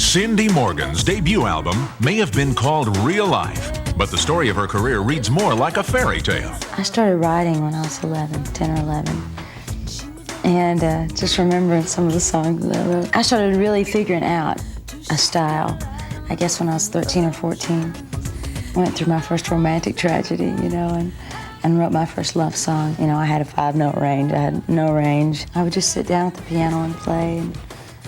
Cindy Morgan's debut album may have been called Real Life, but the story of her career reads more like a fairy tale. I started writing when I was 10 or 11. And just remembering some of the songs that I wrote. I started really figuring out a style, I guess when I was 13 or 14. Went through my first romantic tragedy, you know, and wrote my first love song. You know, I had a 5-note range, I had no range. I would just sit down at the piano and play,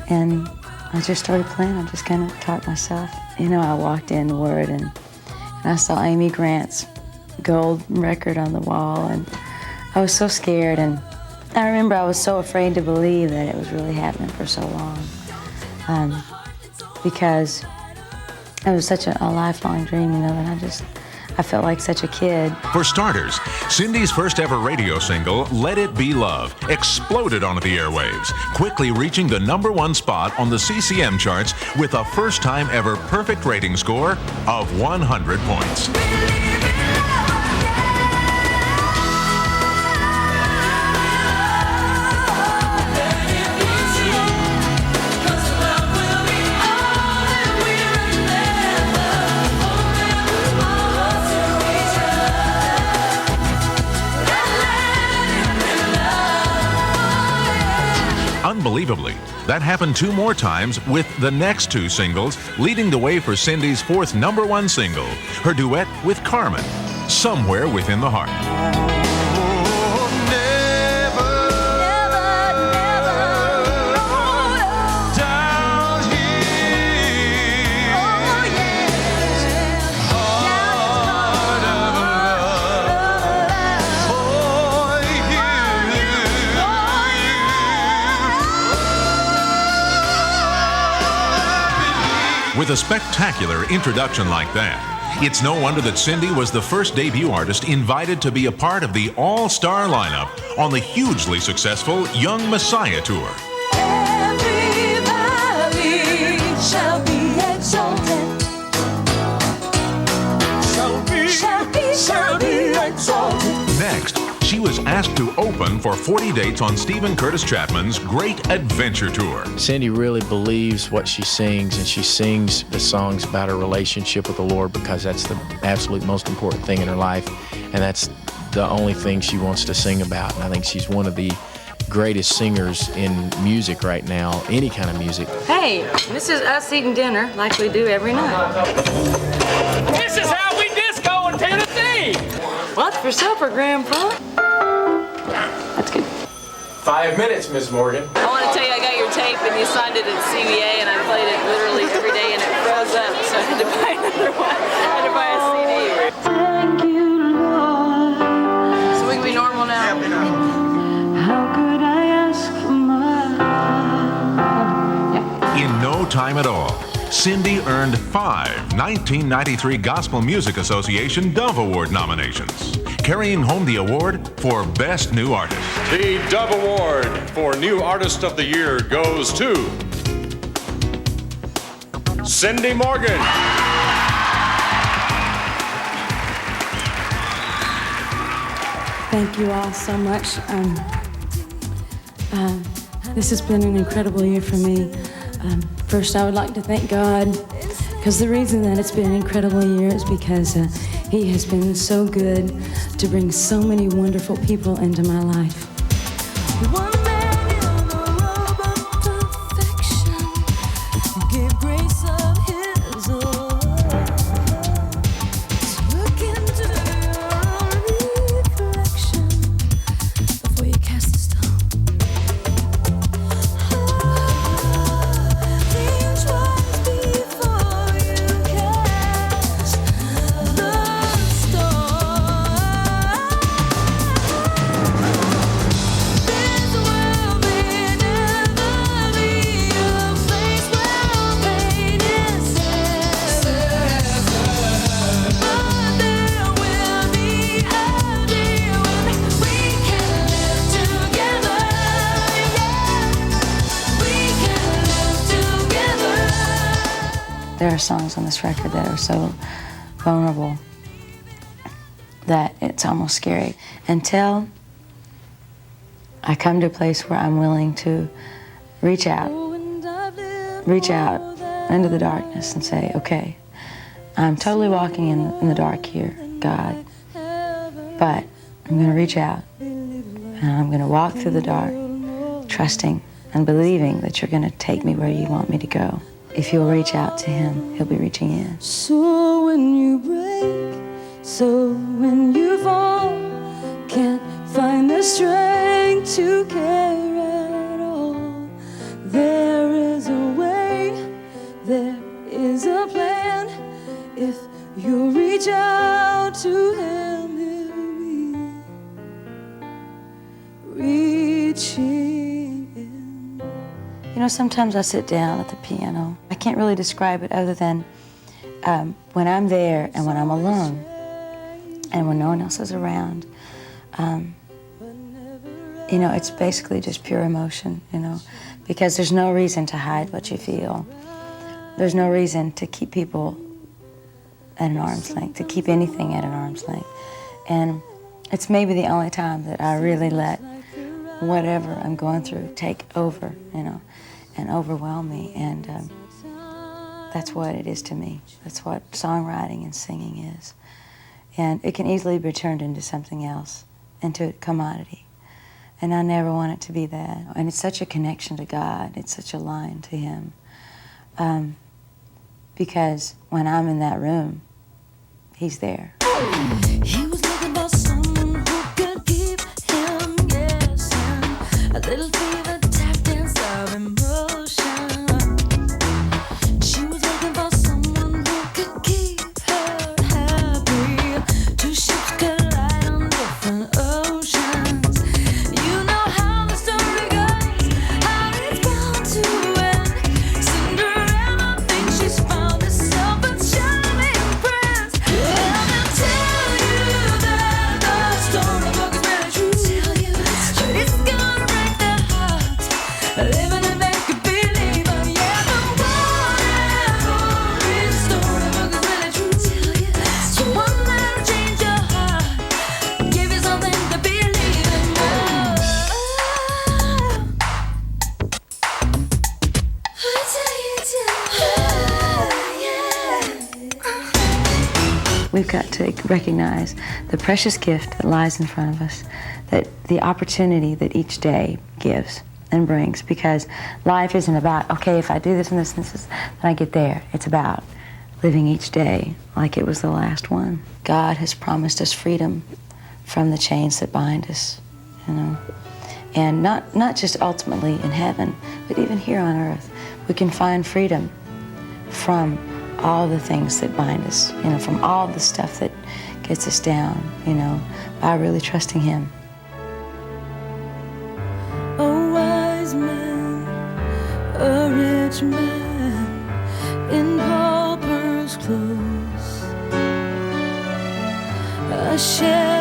and I just started playing. I just kind of taught myself. You know, I walked in the Word and I saw Amy Grant's gold record on the wall, and I was so scared, and I remember I was so afraid to believe that it was really happening for so long, because it was such a lifelong dream, you know, that I felt like such a kid. For starters, Cindy's first ever radio single, Let It Be Love, exploded onto the airwaves, quickly reaching the #1 spot on the CCM charts with a first-time ever perfect rating score of 100 points. Unbelievably, that happened 2 more times with the next 2 singles, leading the way for Cindy's 4th #1 single, her duet with Carmen, Somewhere Within the Heart. With a spectacular introduction like that, it's no wonder that Cindy was the first debut artist invited to be a part of the all-star lineup on the hugely successful Young Messiah Tour. Every valley shall be exalted. Shall be exalted. Next, she was asked to open for 40 dates on Stephen Curtis Chapman's Great Adventure Tour. Cindy really believes what she sings, and she sings the songs about her relationship with the Lord because that's the absolute most important thing in her life, and that's the only thing she wants to sing about. And I think she's one of the greatest singers in music right now, any kind of music. Hey, this is us eating dinner like we do every night. This is how we disco in Tennessee! What's for supper, Grandpa? That's good. 5 minutes, Miss Morgan. I want to tell you I got your tape and you signed it at CBA and I played it literally every day and it froze up, so I had to buy another one. I had to buy a CD. Thank you, Lord. So we can be normal now. How could I ask for more? In no time at all, Cindy earned 5 1993 Gospel Music Association Dove Award nominations, carrying home the award for Best New Artist. The Dove Award for New Artist of the Year goes to Cindy Morgan. Thank you all so much. This has been an incredible year for me. First, I would like to thank God, because the reason that it's been an incredible year is because He has been so good to bring so many wonderful people into my life. One man in a robe of perfection gave grace of His own. Look into your reflection before you cast the stone. Think twice before you cast the stone. This world may never be a place where pain is safe, but there will be a day when we can live together. Yeah, we can live together. There are songs on this record that are so vulnerable that it's almost scary. Until I come to a place where I'm willing to reach out into the darkness and say, okay, I'm totally walking in the dark here, God, but I'm going to reach out and I'm going to walk through the dark, trusting and believing that you're going to take me where you want me to go. If you'll reach out to him, he'll be reaching in. So when you break, so when you fall, can't find the strength to care at all. There is a way, there is a plan. If you reach out to him, he'll be reaching in. You know, sometimes I sit down at the piano. I can't really describe it other than when I'm there and when I'm alone and when no one else is around. You know, it's basically just pure emotion, you know, because there's no reason to hide what you feel. There's no reason to keep people at an arm's length, to keep anything at an arm's length. And it's maybe the only time that I really let whatever I'm going through take over, you know, and overwhelm me. And that's what it is to me. That's what songwriting and singing is. And it can easily be turned into something else, into a commodity. And I never want it to be that. And it's such a connection to God. It's such a line to him. Because when I'm in that room, he's there. He was looking for someone who could keep him guessing. A little fever tapped inside emotion. She was looking for someone who could keep her happy. Two ships collide on different oceans. You know how the story goes, how it's bound to end. Cinderella thinks she's found herself a shining prince. Well, they'll tell you that the storybook is really true. But it's gonna break their hearts, living in make-believe. But yeah, the one and only storybook is really true. So one that'll change your heart, give you something to believe in. We've got to recognize the precious gift that lies in front of us, that the opportunity that each day gives and brings, because life isn't about, okay, if I do this and this and this, then I get there. It's about living each day like it was the last one. God has promised us freedom from the chains that bind us, you know. And not just ultimately in heaven, but even here on earth, we can find freedom from all the things that bind us, you know, from all the stuff that gets us down, you know, by really trusting him. A wise man, a rich man, in pauper's clothes, a share